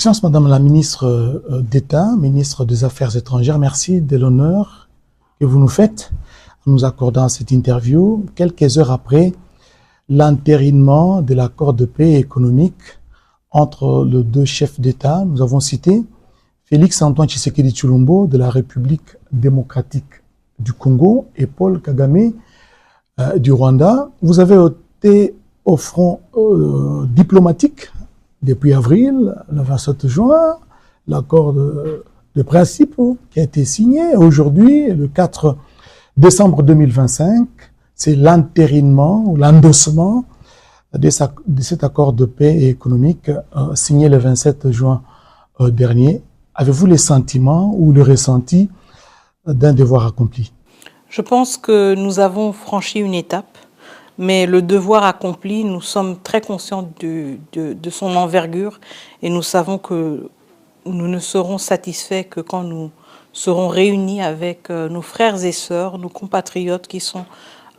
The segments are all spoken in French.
Excellence Madame la ministre d'État, ministre des Affaires étrangères, merci de l'honneur que vous nous faites en nous accordant cette interview quelques heures après l'entérinement de l'accord de paix économique entre les deux chefs d'État. Nous avons cité Félix Antoine Tshisekedi Tshilombo de la République démocratique du Congo et Paul Kagame du Rwanda. Vous avez été au front diplomatique depuis avril, le 27 juin, l'accord de principe qui a été signé. Aujourd'hui, le 4 décembre 2025, c'est l'entérinement ou l'endossement de cet accord de paix économique signé le 27 juin dernier. Avez-vous les sentiments ou le ressenti d'un devoir accompli? Je pense que nous avons franchi une étape, mais le devoir accompli, nous sommes très conscients de son envergure et nous savons que nous ne serons satisfaits que quand nous serons réunis avec nos frères et sœurs, nos compatriotes qui sont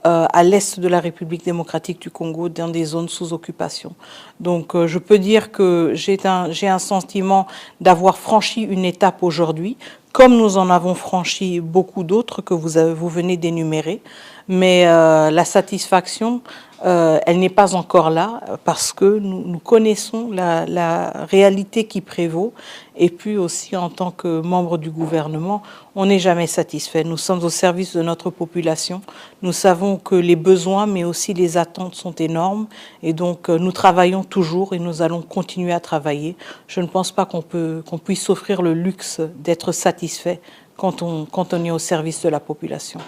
à l'est de la République démocratique du Congo, dans des zones sous occupation. Donc je peux dire que j'ai un sentiment d'avoir franchi une étape aujourd'hui, comme nous en avons franchi beaucoup d'autres que vous venez d'énumérer. Mais la satisfaction, elle n'est pas encore là parce que nous connaissons la réalité qui prévaut. Et puis aussi, en tant que membre du gouvernement, on n'est jamais satisfait. Nous sommes au service de notre population. Nous savons que les besoins, mais aussi les attentes sont énormes. Et donc, nous travaillons toujours et nous allons continuer à travailler. Je ne pense pas qu'on puisse s'offrir le luxe d'être satisfait quand on est au service de la population.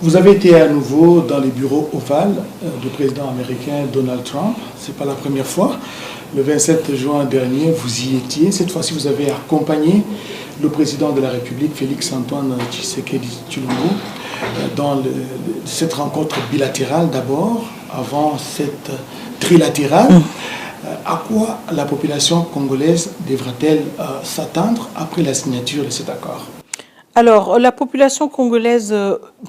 Vous avez été à nouveau dans les bureaux ovales du président américain Donald Trump. Ce n'est pas la première fois. Le 27 juin dernier, vous y étiez. Cette fois-ci, vous avez accompagné le président de la République, Félix Antoine Tshisekedi Tshilombo, dans cette rencontre bilatérale d'abord, avant cette trilatérale. À quoi la population congolaise devra-t-elle s'attendre après la signature de cet accord ? Alors, la population congolaise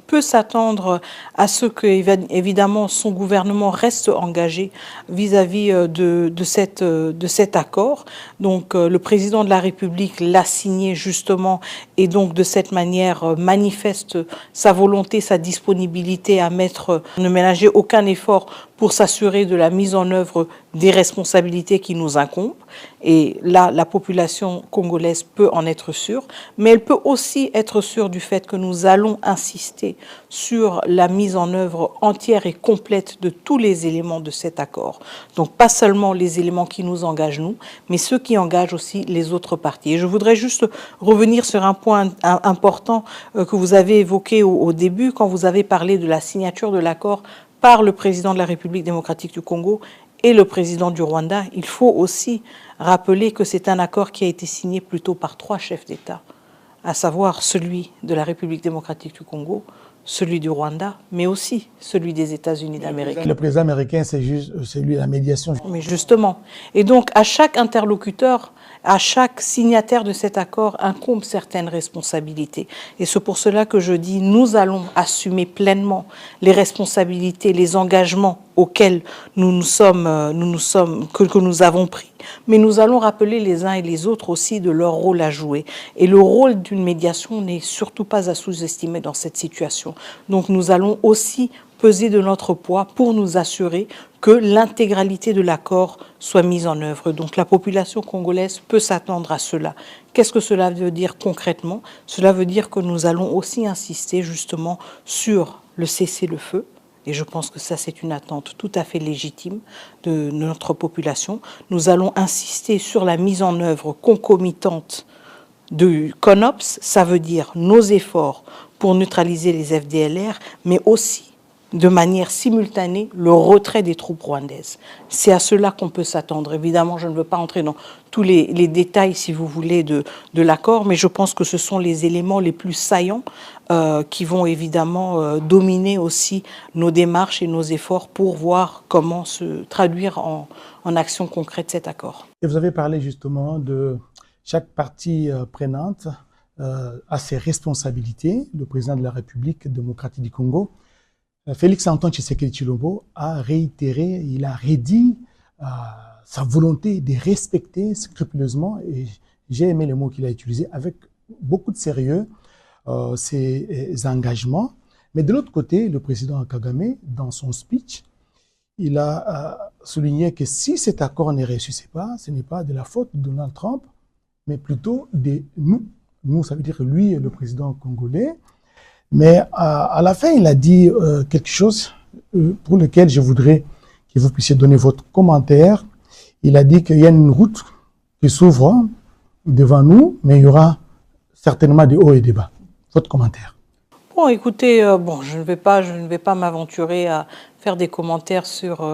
peut s'attendre à ce que, évidemment, son gouvernement reste engagé vis-à-vis de cet accord. Donc, le président de la République l'a signé justement et donc, de cette manière, manifeste sa volonté, sa disponibilité à ne ménager aucun effort pour s'assurer de la mise en œuvre des responsabilités qui nous incombent. Et là, la population congolaise peut en être sûre, mais elle peut aussi être sûre du fait que nous allons insister sur la mise en œuvre entière et complète de tous les éléments de cet accord. Donc pas seulement les éléments qui nous engagent nous, mais ceux qui engagent aussi les autres parties. Et je voudrais juste revenir sur un point important que vous avez évoqué au début, quand vous avez parlé de la signature de l'accord par le président de la République démocratique du Congo et le président du Rwanda. Il faut aussi rappeler que c'est un accord qui a été signé plutôt par 3 chefs d'État, à savoir celui de la République démocratique du Congo, celui du Rwanda, mais aussi celui des États-Unis d'Amérique. Le président américain, c'est juste celui de la médiation. Mais justement. Et donc, à chaque interlocuteur, à chaque signataire de cet accord incombe certaines responsabilités. Et c'est pour cela que je dis, nous allons assumer pleinement les responsabilités, les engagements auxquels que nous avons pris. Mais nous allons rappeler les uns et les autres aussi de leur rôle à jouer. Et le rôle d'une médiation n'est surtout pas à sous-estimer dans cette situation. Donc nous allons aussi peser de notre poids pour nous assurer que l'intégralité de l'accord soit mise en œuvre. Donc la population congolaise peut s'attendre à cela. Qu'est-ce que cela veut dire concrètement? Cela veut dire que nous allons aussi insister justement sur le cessez-le-feu. Et je pense que ça, c'est une attente tout à fait légitime de notre population. Nous allons insister sur la mise en œuvre concomitante du CONOPS, ça veut dire nos efforts pour neutraliser les FDLR, mais aussi de manière simultanée le retrait des troupes rwandaises. C'est à cela qu'on peut s'attendre. Évidemment, je ne veux pas entrer dans tous les détails, si vous voulez, de l'accord, mais je pense que ce sont les éléments les plus saillants qui vont évidemment dominer aussi nos démarches et nos efforts pour voir comment se traduire en action concrète cet accord. Et vous avez parlé justement de chaque partie prenante a ses responsabilités. Le président de la République démocratique du Congo, Félix Antoine Tshisekedi Tshilombo, a réitéré, il a redit sa volonté de respecter scrupuleusement, et j'ai aimé le mot qu'il a utilisé, avec beaucoup de sérieux, ses engagements. Mais de l'autre côté, le président Kagame, dans son speech, il a souligné que si cet accord ne réussissait pas, ce n'est pas de la faute de Donald Trump, mais plutôt de nous. Nous, ça veut dire lui, le président congolais. Mais à la fin, il a dit quelque chose pour lequel je voudrais que vous puissiez donner votre commentaire. Il a dit qu'il y a une route qui s'ouvre devant nous, mais il y aura certainement des hauts et des bas. Votre commentaire. Bon, écoutez, je ne vais pas m'aventurer à faire des commentaires sur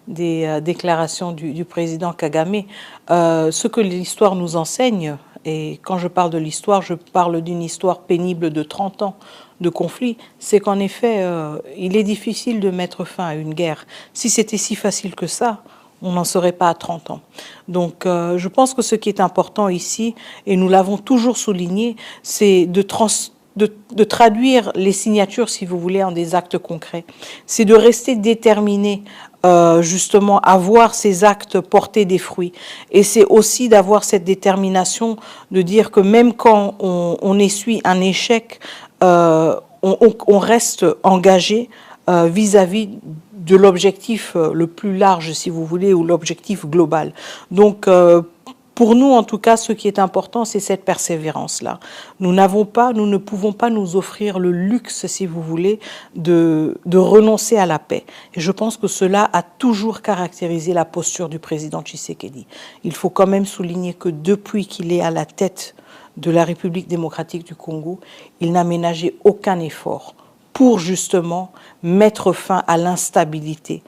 des déclarations du président Kagame. Ce que l'histoire nous enseigne, et quand je parle de l'histoire, je parle d'une histoire pénible de 30 ans de conflit, c'est qu'en effet, il est difficile de mettre fin à une guerre. Si c'était si facile que ça, on n'en serait pas à 30 ans. Donc, je pense que ce qui est important ici, et nous l'avons toujours souligné, c'est de traduire les signatures, si vous voulez, en des actes concrets. C'est de rester déterminé, justement, à voir ces actes porter des fruits. Et c'est aussi d'avoir cette détermination de dire que même quand on essuie un échec, on reste engagé vis-à-vis de l'objectif le plus large, si vous voulez, ou l'objectif global. Donc, pour nous, en tout cas, ce qui est important, c'est cette persévérance-là. Nous ne pouvons pas nous offrir le luxe, si vous voulez, de renoncer à la paix. Et je pense que cela a toujours caractérisé la posture du président Tshisekedi. Il faut quand même souligner que depuis qu'il est à la tête de la République démocratique du Congo, il n'a ménagé aucun effort pour justement mettre fin à l'instabilité,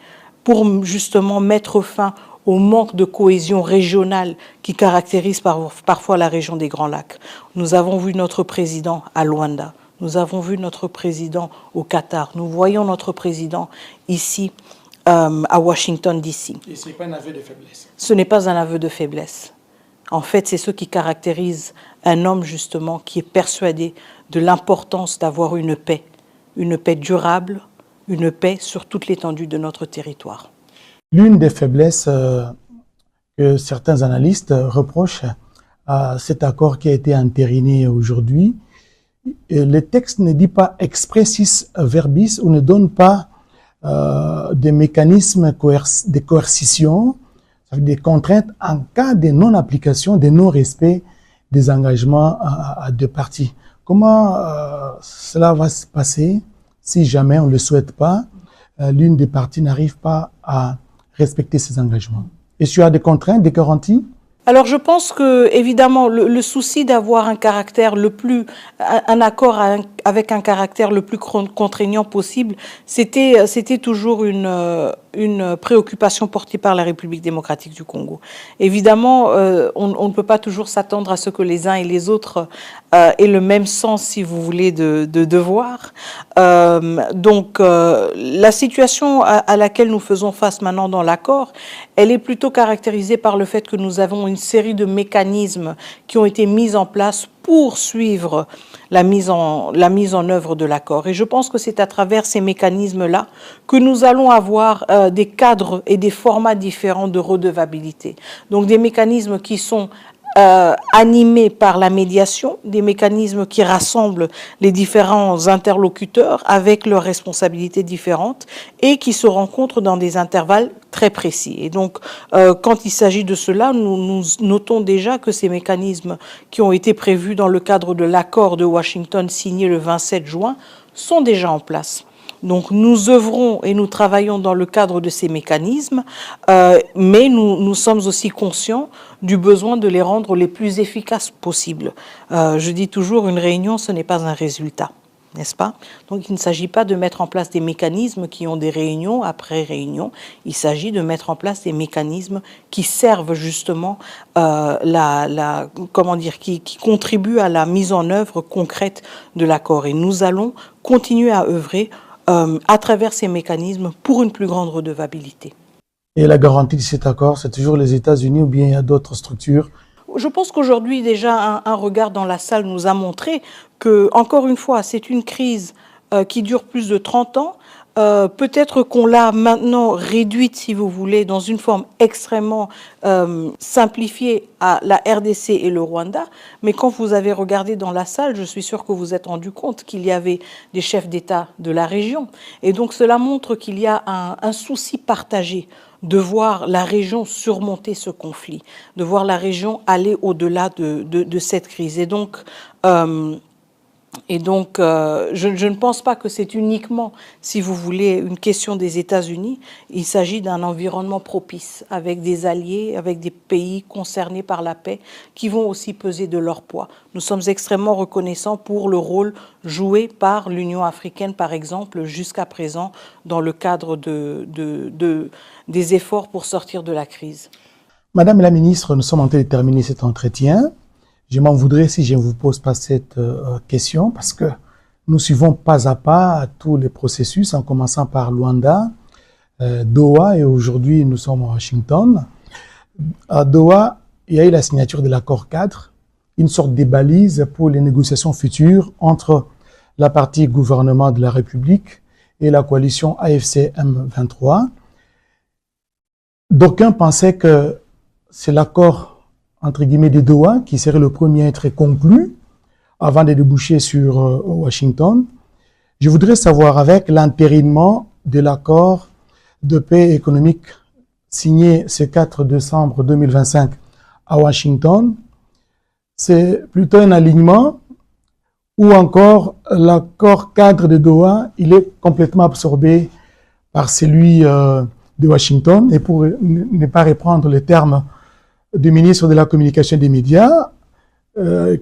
pour justement mettre fin au manque de cohésion régionale qui caractérise parfois la région des Grands Lacs. Nous avons vu notre président à Luanda, nous avons vu notre président au Qatar, nous voyons notre président ici à Washington, D.C. Et ce n'est pas un aveu de faiblesse. Ce n'est pas un aveu de faiblesse. En fait, c'est ce qui caractérise un homme justement qui est persuadé de l'importance d'avoir une paix durable, une paix sur toute l'étendue de notre territoire. L'une des faiblesses que certains analystes reprochent à cet accord qui a été entériné aujourd'hui, le texte ne dit pas expressis verbis ou ne donne pas des mécanismes de coercition, des contraintes en cas de non-application, de non-respect des engagements à deux parties. Comment cela va se passer si jamais on ne le souhaite pas, l'une des parties n'arrive pas à respecter ses engagements? Est-ce qu'il y a des contraintes, des garanties? Alors je pense que évidemment le souci d'avoir un accord avec un caractère le plus contraignant possible, c'était toujours une préoccupation portée par la République démocratique du Congo. Évidemment, on ne peut pas toujours s'attendre à ce que les uns et les autres aient le même sens, si vous voulez, de devoir. Donc la situation à laquelle nous faisons face maintenant dans l'accord, elle est plutôt caractérisée par le fait que nous avons une série de mécanismes qui ont été mis en place pour suivre la mise en œuvre de l'accord. Et je pense que c'est à travers ces mécanismes-là que nous allons avoir des cadres et des formats différents de redevabilité. Donc des mécanismes qui sont animés par la médiation, des mécanismes qui rassemblent les différents interlocuteurs avec leurs responsabilités différentes et qui se rencontrent dans des intervalles très précis. Et donc, quand il s'agit de cela, nous notons déjà que ces mécanismes qui ont été prévus dans le cadre de l'accord de Washington signé le 27 juin sont déjà en place. Donc nous œuvrons et nous travaillons dans le cadre de ces mécanismes, mais nous sommes aussi conscients du besoin de les rendre les plus efficaces possibles. Je dis toujours, une réunion, ce n'est pas un résultat, n'est-ce pas? Donc il ne s'agit pas de mettre en place des mécanismes qui ont des réunions après réunion, il s'agit de mettre en place des mécanismes qui servent justement, qui contribuent à la mise en œuvre concrète de l'accord. Et nous allons continuer à œuvrer à travers ces mécanismes pour une plus grande redevabilité. Et la garantie de cet accord, c'est toujours les États-Unis ou bien il y a d'autres structures? Je pense qu'aujourd'hui, déjà, un regard dans la salle nous a montré que, encore une fois, c'est une crise qui dure plus de 30 ans. Peut-être qu'on l'a maintenant réduite, si vous voulez, dans une forme extrêmement simplifiée à la RDC et le Rwanda. Mais quand vous avez regardé dans la salle, je suis sûre que vous vous êtes rendu compte qu'il y avait des chefs d'État de la région. Et donc cela montre qu'il y a un souci partagé de voir la région surmonter ce conflit, de voir la région aller au-delà de cette crise. Et donc, je ne pense pas que c'est uniquement, si vous voulez, une question des États-Unis. Il s'agit d'un environnement propice, avec des alliés, avec des pays concernés par la paix, qui vont aussi peser de leur poids. Nous sommes extrêmement reconnaissants pour le rôle joué par l'Union africaine, par exemple, jusqu'à présent, dans le cadre des efforts pour sortir de la crise. Madame la ministre, nous sommes en train de terminer cet entretien. Je m'en voudrais si je ne vous pose pas cette question parce que nous suivons pas à pas tous les processus en commençant par Luanda, Doha et aujourd'hui nous sommes à Washington. À Doha, il y a eu la signature de l'accord cadre, une sorte de balise pour les négociations futures entre la partie gouvernement de la République et la coalition AFC M23. D'aucuns pensaient que c'est l'accord entre guillemets de Doha, qui serait le premier à être conclu avant de déboucher sur Washington. Je voudrais savoir, avec l'entérinement de l'accord de paix économique signé ce 4 décembre 2025 à Washington, c'est plutôt un alignement ou encore l'accord cadre de Doha, il est complètement absorbé par celui de Washington. Et pour ne pas reprendre les termes du ministre de la Communication et des Médias,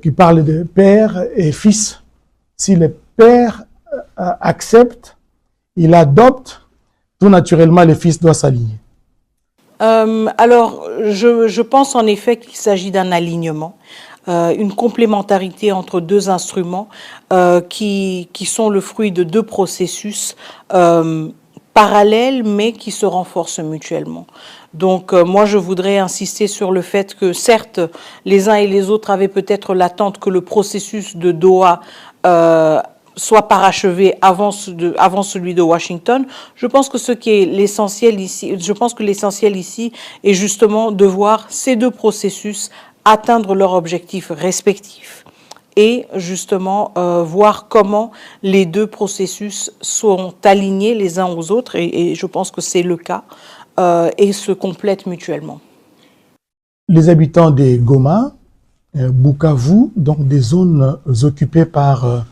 qui parle de père et fils. Si le père accepte, il adopte, tout naturellement, le fils doit s'aligner. Alors, je pense en effet qu'il s'agit d'un alignement, une complémentarité entre deux instruments qui sont le fruit de deux processus parallèles, mais qui se renforcent mutuellement. Donc, moi, je voudrais insister sur le fait que, certes, les uns et les autres avaient peut-être l'attente que le processus de Doha soit parachevé avant celui de Washington. Je pense que ce qui est l'essentiel ici, est justement de voir ces deux processus atteindre leurs objectifs respectifs et justement voir comment les deux processus sont alignés les uns aux autres, et je pense que c'est le cas, et se complètent mutuellement. Les habitants des Goma, Bukavu, donc des zones occupées par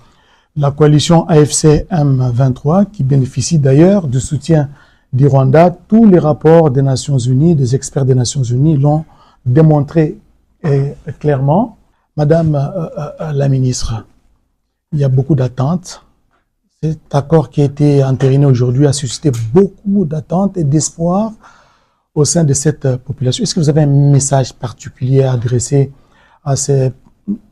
la coalition AFC M23, qui bénéficie d'ailleurs du soutien du Rwanda, tous les rapports des Nations Unies, des experts des Nations Unies l'ont démontré clairement. Madame la ministre, il y a beaucoup d'attentes. Cet accord qui a été entériné aujourd'hui a suscité beaucoup d'attentes et d'espoir au sein de cette population. Est-ce que vous avez un message particulier à adresser à ces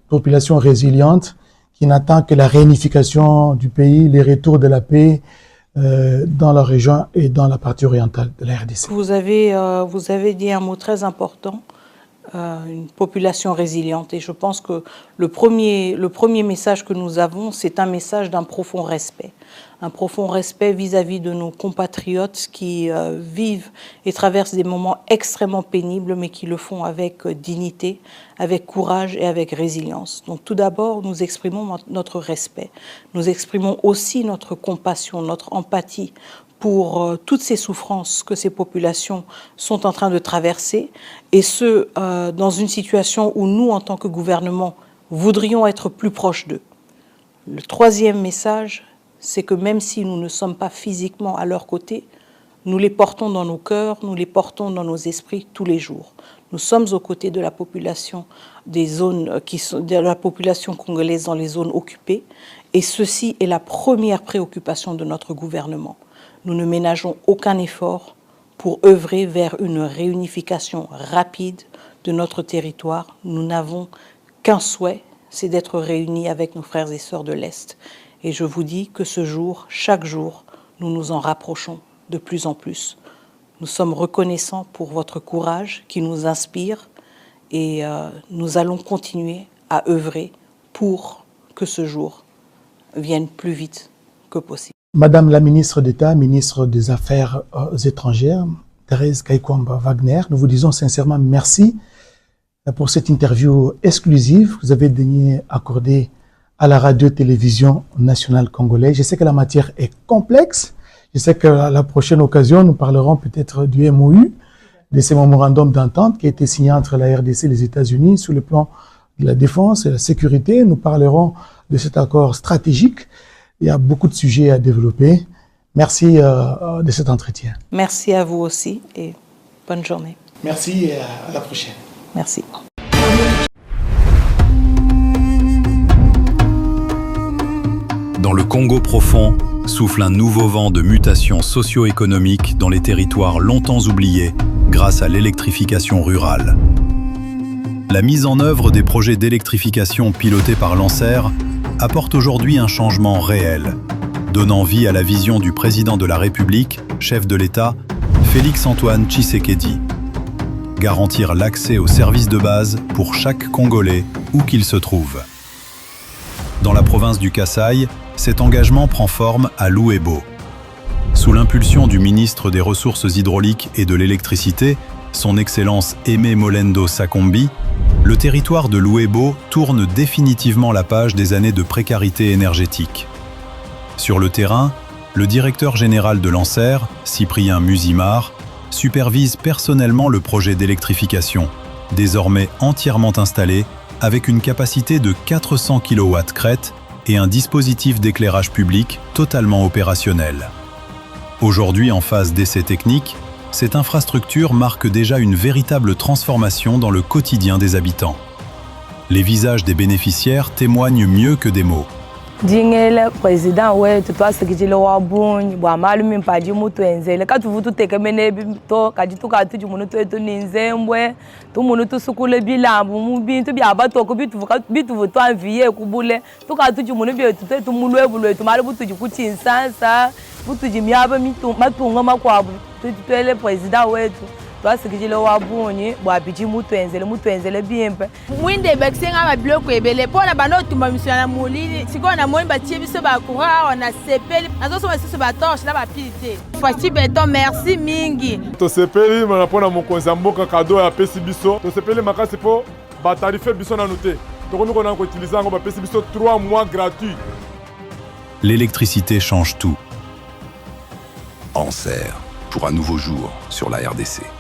populations résilientes qui n'attendent que la réunification du pays, les retours de la paix dans la région et dans la partie orientale de la RDC? Vous avez dit un mot très important. Une population résiliente, et je pense que le premier message que nous avons, c'est un message d'un profond respect vis-à-vis de nos compatriotes qui vivent et traversent des moments extrêmement pénibles, mais qui le font avec dignité, avec courage et avec résilience. Donc tout d'abord, nous exprimons notre respect, nous exprimons aussi notre compassion, notre empathie pour toutes ces souffrances que ces populations sont en train de traverser, et ce, dans une situation où nous, en tant que gouvernement, voudrions être plus proches d'eux. Le troisième message, c'est que même si nous ne sommes pas physiquement à leur côté, nous les portons dans nos cœurs, nous les portons dans nos esprits tous les jours. Nous sommes aux côtés de la population de la population congolaise dans les zones occupées, et ceci est la première préoccupation de notre gouvernement. Nous ne ménageons aucun effort pour œuvrer vers une réunification rapide de notre territoire. Nous n'avons qu'un souhait, c'est d'être réunis avec nos frères et sœurs de l'Est. Et je vous dis que ce jour, chaque jour, nous nous en rapprochons de plus en plus. Nous sommes reconnaissants pour votre courage qui nous inspire, et nous allons continuer à œuvrer pour que ce jour vienne plus vite que possible. Madame la ministre d'État, ministre des Affaires étrangères, Thérèse Kaikwamba Wagner, nous vous disons sincèrement merci pour cette interview exclusive que vous avez daigné accorder à la radio-télévision nationale congolaise. Je sais que la matière est complexe. Je sais qu'à la prochaine occasion, nous parlerons peut-être du MOU, de ces mémorandums d'entente qui a été signé entre la RDC et les États-Unis sur le plan de la défense et la sécurité. Nous parlerons de cet accord stratégique. Il y a beaucoup de sujets à développer. Merci de cet entretien. Merci à vous aussi et bonne journée. Merci et à la prochaine. Merci. Dans le Congo profond, souffle un nouveau vent de mutation socio-économique dans les territoires longtemps oubliés grâce à l'électrification rurale. La mise en œuvre des projets d'électrification pilotés par l'ANSER apporte aujourd'hui un changement réel, donnant vie à la vision du président de la République, chef de l'État, Félix-Antoine Tshisekedi. Garantir l'accès aux services de base pour chaque Congolais, où qu'il se trouve. Dans la province du Kasaï, cet engagement prend forme à Louébo. Sous l'impulsion du ministre des Ressources hydrauliques et de l'électricité, son Excellence Aimé Molendo Sakombi, le territoire de Louébo tourne définitivement la page des années de précarité énergétique. Sur le terrain, le directeur général de l'ANSER, Cyprien Musimar, supervise personnellement le projet d'électrification, désormais entièrement installé, avec une capacité de 400 kW crête et un dispositif d'éclairage public totalement opérationnel. Aujourd'hui en phase d'essai technique, cette infrastructure marque déjà une véritable transformation dans le quotidien des habitants. Les visages des bénéficiaires témoignent mieux que des mots. Dingele président wetu twasikijile wabunyi bwa malumi mpaji mutu enzele katuvutu tekemene bito kajitu katuji munutu etu ninzembwe tu munutu sukule bilambu mubintu byabatoko bituvu twanviye kubule tukatuji munu byetu tetu mulwebulwe tumali butuji kuchinsasa butuji myaba matunga makwabu tutwele président wetu twasikijile wabunyi bwa biji mutu enzele bimpe mwinde bekisenga mabiloko ebele pona banotumba misala na mulini siko na moni batie biso bakura on a sepeli nazosoma biso batorche na bapilite fati beton merci mingi tosepeli mana pona mokonzi ya mboka kado ya pesi biso tosepeli makasi po batarife biso nanu te tokomi kona koutilize yango bapesi biso 3 mois gratuits. L'électricité change tout. ANSER pour un nouveau jour sur la RDC.